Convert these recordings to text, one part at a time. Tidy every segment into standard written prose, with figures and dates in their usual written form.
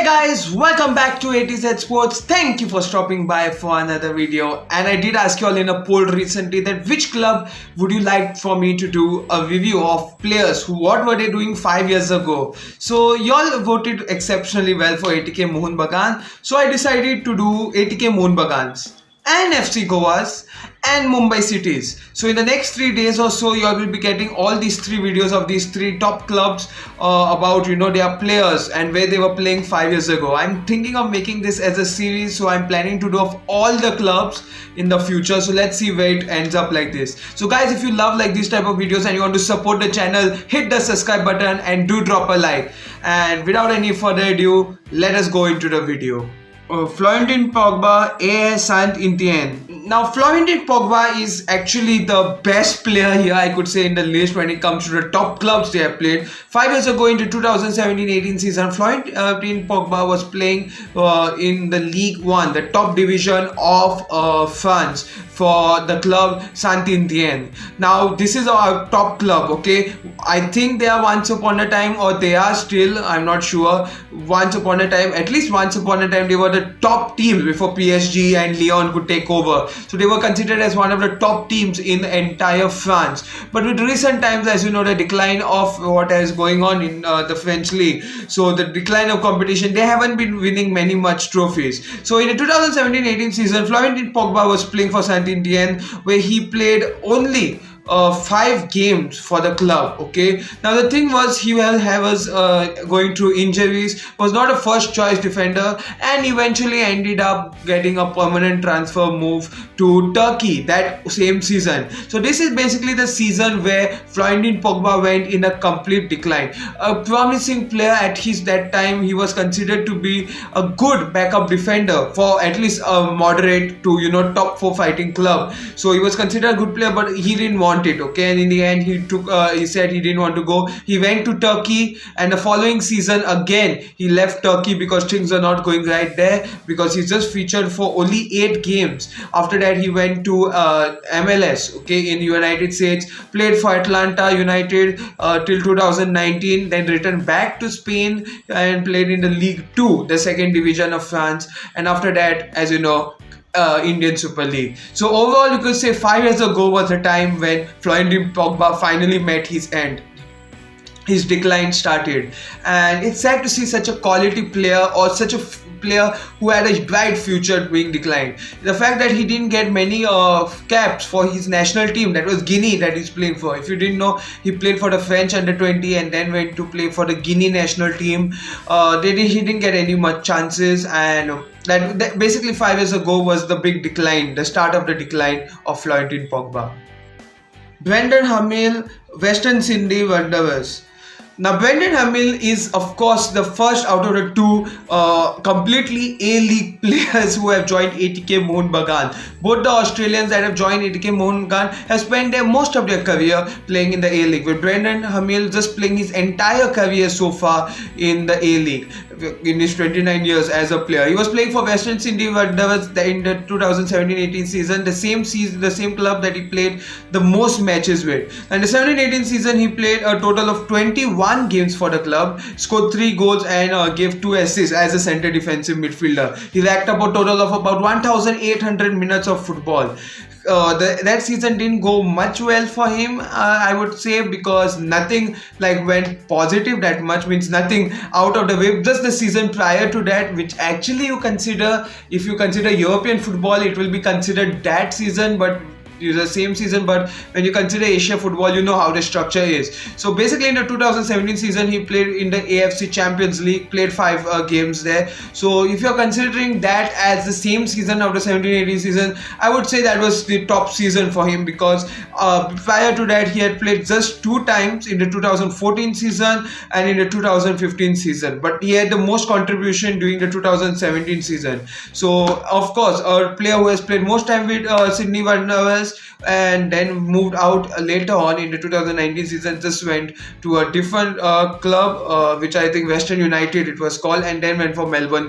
Hey guys, welcome back to ATZ Sports. Thank you for stopping by for another video. And I did ask you all in a poll recently that which club would you like for me to do a review of players who what were they doing 5 years ago. So y'all voted exceptionally well for ATK Mohun Bagan. So I decided to do ATK Mohun Bagans and FC Goas and Mumbai Cities. So in the next 3 days or so, you all will be getting all these 3 videos of these 3 top clubs about their players and where they were playing 5 years ago. I'm thinking of making this as a series, so I'm planning to do of all the clubs in the future. So let's see where it ends up like this. So guys, if you love like these type of videos and you want to support the channel, hit the subscribe button and do drop a like. And without any further ado, let us go into the video. Florentin Pogba, AS Saint-Étienne. Now, Florentin Pogba is actually the best player here, I could say, in the list when it comes to the top clubs they have played. 5 years ago in the 2017-18 season, Florentin Pogba was playing in the League One, the top division of France, for the club Saint-Étienne. Now, this is our top club, okay? I think they are once upon a time, or they are still, I'm not sure, once upon a time, at least once upon a time, they were the top teams before PSG and Lyon could take over. So they were considered as one of the top teams in the entire France. But with recent times, as you know, the decline of what is going on in the French league, so the decline of competition, they haven't been winning many much trophies. So in the 2017-18 season, Florentin Pogba was playing for Saint-Étienne, where he played only 5 games for the club. Okay, now the thing was, he was going through injuries, was not a first choice defender, and eventually ended up getting a permanent transfer move to Turkey that same season. So this is basically the season where Florentin Pogba went in a complete decline. A promising player at that time, he was considered to be a good backup defender for at least a moderate to top 4 fighting club. So he was considered a good player, but he didn't want it, okay, and in the end he said he didn't want to go. He went to Turkey, and the following season again he left Turkey because things are not going right there, because he just featured for only 8 games. After that he went to MLS, okay, in United States, played for Atlanta United till 2019, then returned back to Spain and played in the League 2, the second division of France, and after that, as you know, Indian Super League. So overall, you could say 5 years ago was the time when Florentin Pogba finally met his end. His decline started, and it's sad to see such a quality player, or such a player who had a bright future being declined. The fact that he didn't get many caps for his national team, that was Guinea that he's playing for. If you didn't know, he played for the French under-20 and then went to play for the Guinea national team. He didn't get any much chances, and that basically 5 years ago was the big decline, the start of the decline of Florentin Pogba. Brendan Hamil, Western Sydney Wanderers. Now, Brendan Hamil is, of course, the first out of the 2 completely A-League players who have joined ATK Mohun Bagan. Both the Australians that have joined ATK Mohun Bagan have spent most of their career playing in the A-League, with Brendan Hamil just playing his entire career so far in the A-League in his 29 years as a player. He was playing for Western Sydney Wanderers in the 2017-18 season, the same club that he played the most matches with. And the 17-18 season, he played a total of 21 games for the club, scored 3 goals and gave 2 assists as a centre defensive midfielder. He racked up a total of about 1,800 minutes of football. That season didn't go much well for him, I would say, because nothing went positive that much, means nothing out of the way. Just the season prior to that, which actually if you consider European football, it will be considered that season, but the same season. But when you consider Asia football, you know how the structure is. So basically in the 2017 season, he played in the AFC Champions League, played 5 games there. So if you're considering that as the same season of the 17-18 season, I would say that was the top season for him, because prior to that he had played just 2 times, in the 2014 season and in the 2015 season, but he had the most contribution during the 2017 season. So of course, a player who has played most time with Sydney Wanderers years, and then moved out later on in the 2019 season. Just went to a different club, which I think Western United it was called, and then went for Melbourne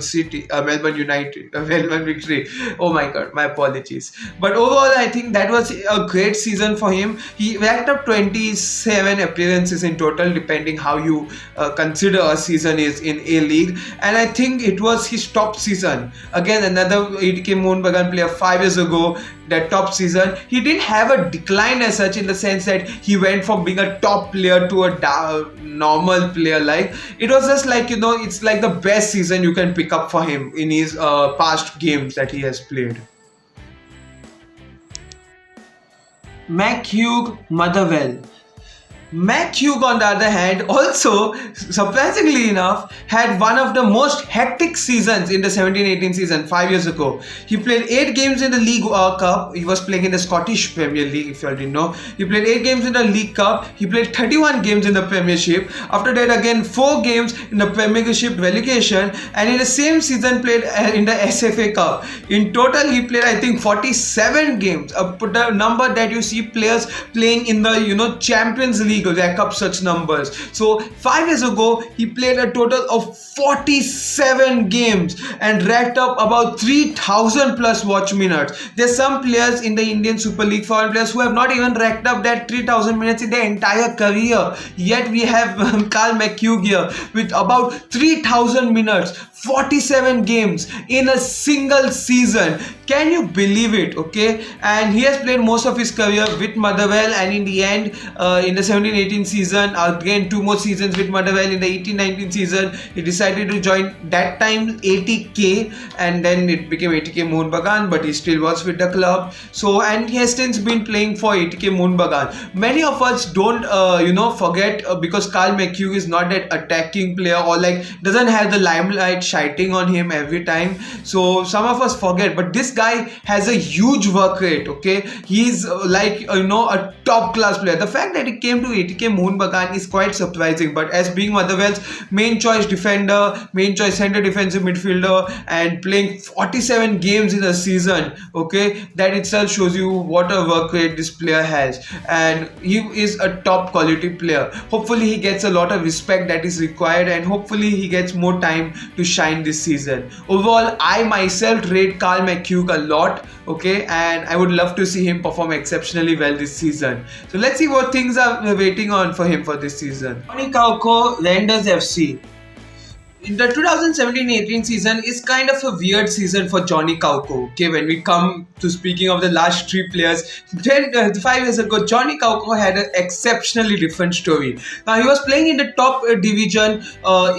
United, Melbourne Victory. Oh my God, my apologies. But overall, I think that was a great season for him. He racked up 27 appearances in total, depending how you consider a season is in A League, and I think it was his top season. Again, another ATK Mohun Bagan player 5 years ago, that top season. He didn't have a decline as such, in the sense that he went from being a top player to a normal player. Like, it was just like, it's like the best season you can pick up for him in his past games that he has played. McHugh Motherwell. McHugh, on the other hand, also surprisingly enough, had one of the most hectic seasons in the 17-18 season 5 years ago. He played 8 games in the League Cup. He was playing in the Scottish Premier League, if you all didn't know. He played 8 games in the League Cup. He played 31 games in the Premiership. After that, again 4 games in the Premiership relegation, and in the same season played in the SFA Cup. In total, he played, I think, 47 games. The number that you see players playing in the Champions League rack up such numbers. So 5 years ago, he played a total of 47 games and racked up about 3,000 plus watch minutes. There's some players in the Indian Super League, foreign players, who have not even racked up that 3,000 minutes in their entire career. Yet we have Carl McHugh here with about 3,000 minutes, 47 games in a single season. Can you believe it? Okay, and he has played most of his career with Motherwell, and in the end, in the 17-18 season, again 2 more seasons with Motherwell. In the 18-19 season, he decided to join that time ATK, and then it became ATK Mohun Bagan, but he still was with the club. So, and he has since been playing for ATK Mohun Bagan. Many of us don't forget, because Carl McHugh is not that attacking player, or like doesn't have the limelight shining on him every time. So some of us forget, but this guy has a huge work rate. Okay, he's a top class player. The fact that he came to ATK Mohun Bagan is quite surprising, but as being Motherwell's main choice defender, main choice center defensive midfielder, and playing 47 games in a season, okay, that itself shows you what a work rate this player has, and he is a top quality player. Hopefully he gets a lot of respect that is required, and hopefully he gets more time to shine this season. Overall, I myself rate Carl McHugh a lot, okay, and I would love to see him perform exceptionally well this season. So let's see what things are waiting on for him for this season. Kauko, Rangers FC. The 2017-18 season is kind of a weird season for Johnny Kauko. Okay, when we come to speaking of the last 3 players, 5 years ago, Johnny Kauko had an exceptionally different story. Now, he was playing in the top division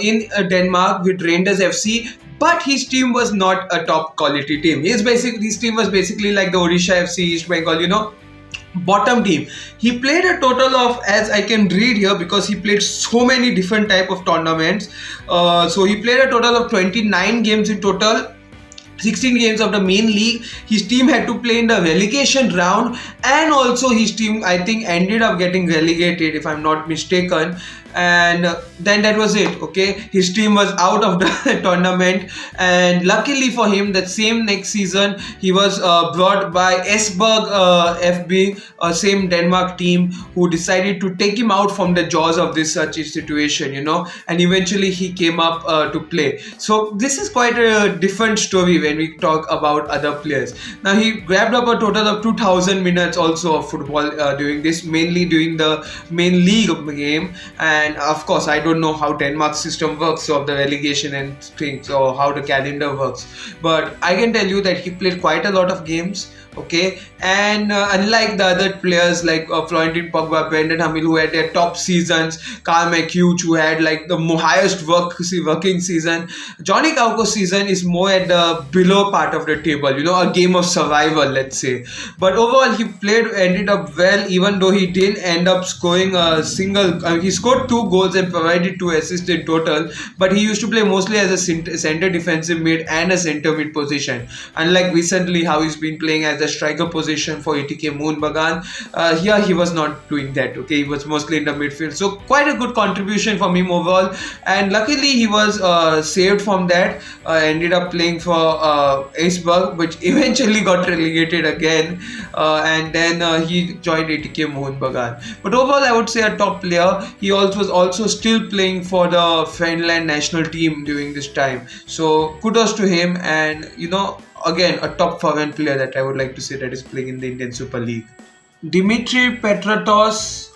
in Denmark with Rangers FC, but his team was not a top quality team. His team was basically like the Odisha FC, East Bengal, bottom team. He played a total of, as I can read here, because he played so many different type of tournaments, so he played a total of 29 games in total. 16 games of the main league. His team had to play in the relegation round, and also his team, I think, ended up getting relegated, if I'm not mistaken. And then that was it. Okay, his team was out of the tournament, and luckily for him, that same next season he was brought by Esbjerg FB, same Denmark team, who decided to take him out from the jaws of this such a situation, and eventually he came up to play. So this is quite a different story when we talk about other players. Now, he grabbed up a total of 2,000 minutes also of football during this, mainly during the main league game. And of course, I don't know how Denmark's system works of the relegation and things, or how the calendar works, but I can tell you that he played quite a lot of games. Okay, and unlike the other players like Florentin Pogba, Hamil, who had their top seasons, Carl McHugh, who had like the highest working season, Johnny Kauko's season is more at the below part of the table, a game of survival, let's say. But overall, he ended up well, even though he didn't end up scoring a single. He scored 2 goals and provided 2 assists in total, but he used to play mostly as a center defensive mid and a center mid position, unlike recently how he's been playing as the striker position for ATK Mohun Bagan. Here he was not doing that. Okay, he was mostly in the midfield. So quite a good contribution from him overall. And luckily he was saved from that. Ended up playing for Iceberg, which eventually got relegated again. And then he joined ATK Mohun Bagan. But overall, I would say a top player. He also was also still playing for the Finland national team during this time. So kudos to him, and again a top foreign player that I would like to say that is playing in the Indian Super League. Dimitri Petratos,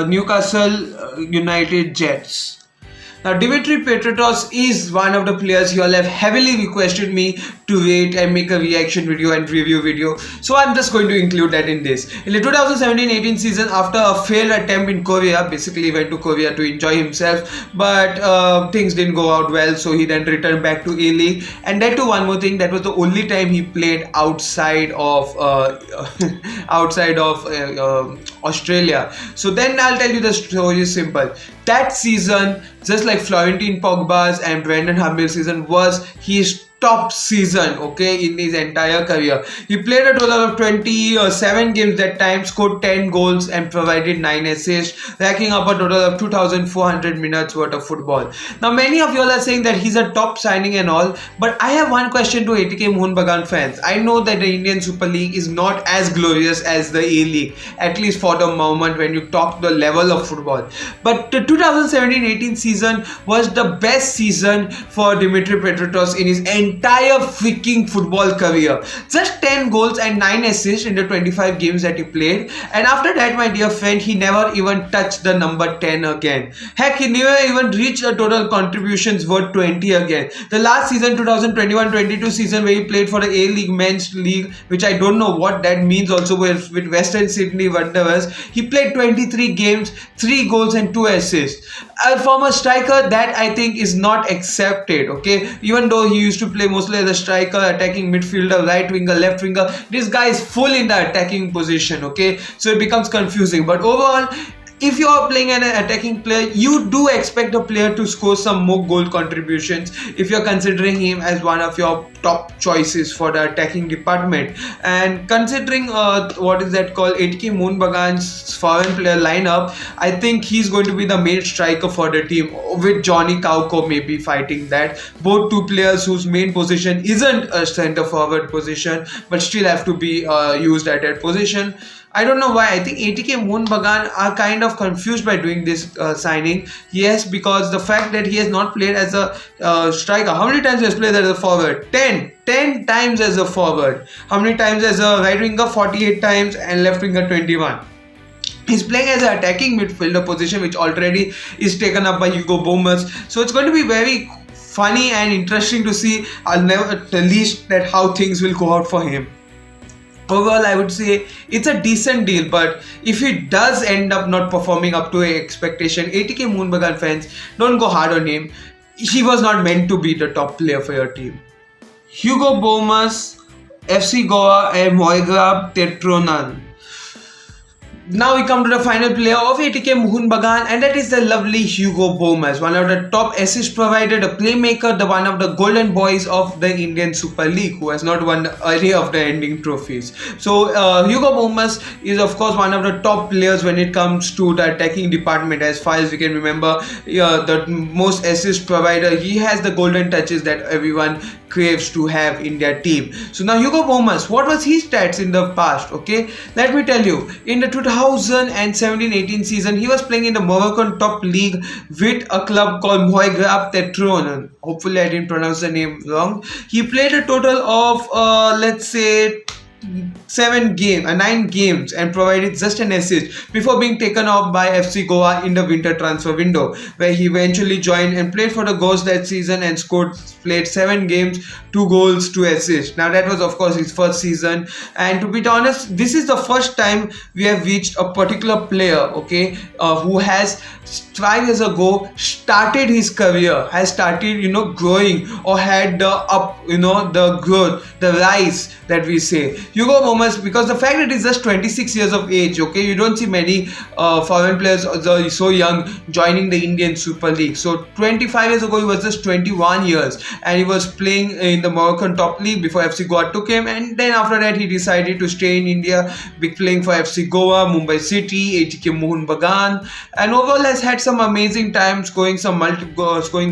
Newcastle United Jets. Now, Dimitri Petratos is one of the players you all have heavily requested me to rate and make a reaction video and review video. So I'm just going to include that in this. In the 2017-18 season, after a failed attempt in Korea, basically he went to Korea to enjoy himself, but things didn't go out well, so he then returned back to A-League. And that too, one more thing, that was the only time he played outside of Australia. So then I'll tell you the story is simple. That season, just like Florentine Pogba's and Brendan Hamil's season, was his top season, okay, in his entire career. He played a total of 27 games that time, scored 10 goals and provided 9 assists, racking up a total of 2,400 minutes worth of football. Now, many of you all are saying that he's a top signing and all, but I have one question to ATK Mohun Bagan fans. I know that the Indian Super League is not as glorious as the A-League, at least for the moment when you talk the level of football. But the 2017-18 season was the best season for Dimitri Petratos in his entire freaking football career. Just 10 goals and 9 assists in the 25 games that he played. And after that, my dear friend, he never even touched the number 10 again. Heck, he never even reached a total contributions worth 20 again. The last season, 2021-22 season, where he played for the A-League Men's League, which I don't know what that means also, with Western Sydney Wanderers, he played 23 games, 3 goals and 2 assists. From a striker, that I think is not accepted, okay? Even though he used to play mostly as a striker, attacking midfielder, right winger, left winger, this guy is full in the attacking position, okay? So it becomes confusing. But overall, if you are playing an attacking player, you do expect a player to score some more goal contributions if you're considering him as one of your top choices for the attacking department. And considering what is that called, ATK Mohun Bagan's foreign player lineup, I think he's going to be the main striker for the team, with Johnny Kauko maybe fighting that. Both two players whose main position isn't a centre forward position, but still have to be used at that position. I don't know why. I think ATK Mohun Bagan are kind of confused by doing this signing. Yes, because the fact that he has not played as a striker. How many times he has played as a forward? 10 times as a forward. How many times as a right winger? 48 times, and left winger 21. He's playing as an attacking midfielder position, which already is taken up by Hugo Bomas. So it's going to be very funny and interesting to see, at least, that how things will go out for him. Overall, I would say it's a decent deal, but if he does end up not performing up to expectation, ATK Mohun Bagan fans, don't go hard on him. He was not meant to be the top player for your team. Hugo Bomas, FC Goa and Moigrab Tetronan. Now we come to the final player of ATK Mohun Bagan, and that is the lovely Hugo Bomas, one of the top assist provider, the playmaker, the one of the golden boys of the Indian Super League, who has not won any of the ending trophies. So Hugo Bomas is of course one of the top players when it comes to the attacking department. As far as we can remember, the most assist provider. He has the golden touches that everyone craves to have in their team. So now Hugo Bomas, what was his stats in the past? Okay, let me tell you. In the 2017-18 season, he was playing in the Moroccan top league with a club called Moigrab Tetronan. Hopefully I didn't pronounce the name wrong. He played a total of let's say 9 games and provided just an assist before being taken off by FC Goa in the winter transfer window, where he eventually joined and played for the Ghosts that season and played 7 games, 2 goals, 2 assists. Now that was of course his first season, and to be honest, this is the first time we have reached a particular player, okay, who has 5 years ago started his career, has started growing, or had the up, the growth, the rise that we say. Hugo Momas, because the fact that he's just 26 years of age, okay, you don't see many foreign players so young joining the Indian Super League. So 25 years ago he was just 21 years and he was playing in the Moroccan top league before FC Goa took him, and then after that he decided to stay in India, be playing for FC Goa, Mumbai City, ATK Mohun Bagan, and overall has had some amazing times, scoring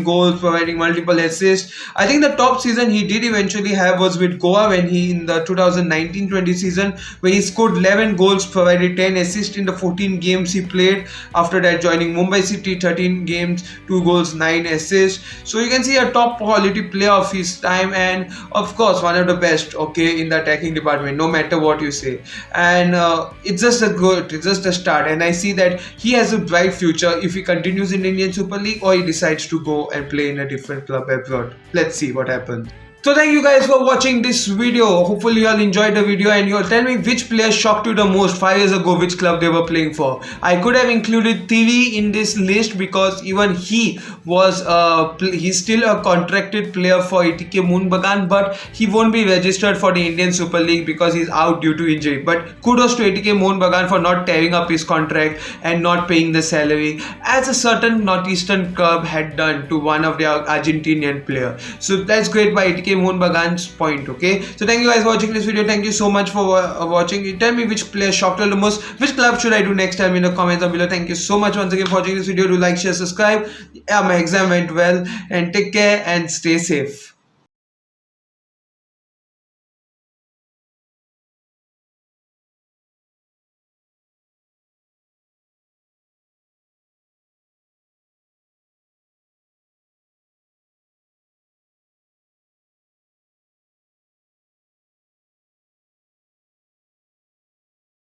goals, providing multiple assists. I think the top season he did eventually have was with Goa when he in the 2019-20 season, where he scored 11 goals, provided 10 assists in the 14 games he played. After that, joining Mumbai City, 13 games, 2 goals, 9 assists. So you can see a top quality player of his time, and of course one of the best, okay, in the attacking department, no matter what you say. And it's just a start, and I see that he has a bright future if he continues in Indian Super League or he decides to go and play in a different club abroad. Let's see what happens. So thank you guys for watching this video. Hopefully you all enjoyed the video, and you'll tell me which player shocked you the most 5 years ago, which club they were playing for. I could have included TV in this list because even he was he's still a contracted player for ATK Mohun Bagan, but he won't be registered for the Indian Super League because he's out due to injury. But kudos to ATK Mohun Bagan for not tearing up his contract and not paying the salary as a certain northeastern club had done to one of their Argentinian player. So that's great by ATK Mohun Bagan's point. Okay, so thank you guys for watching this video. Thank you so much for watching. Tell me which player shocked you the most, which club should I do next time in the comments down below. Thank you so much once again for watching this video. Do like, share, subscribe. Yeah, my exam went well, and take care and stay safe.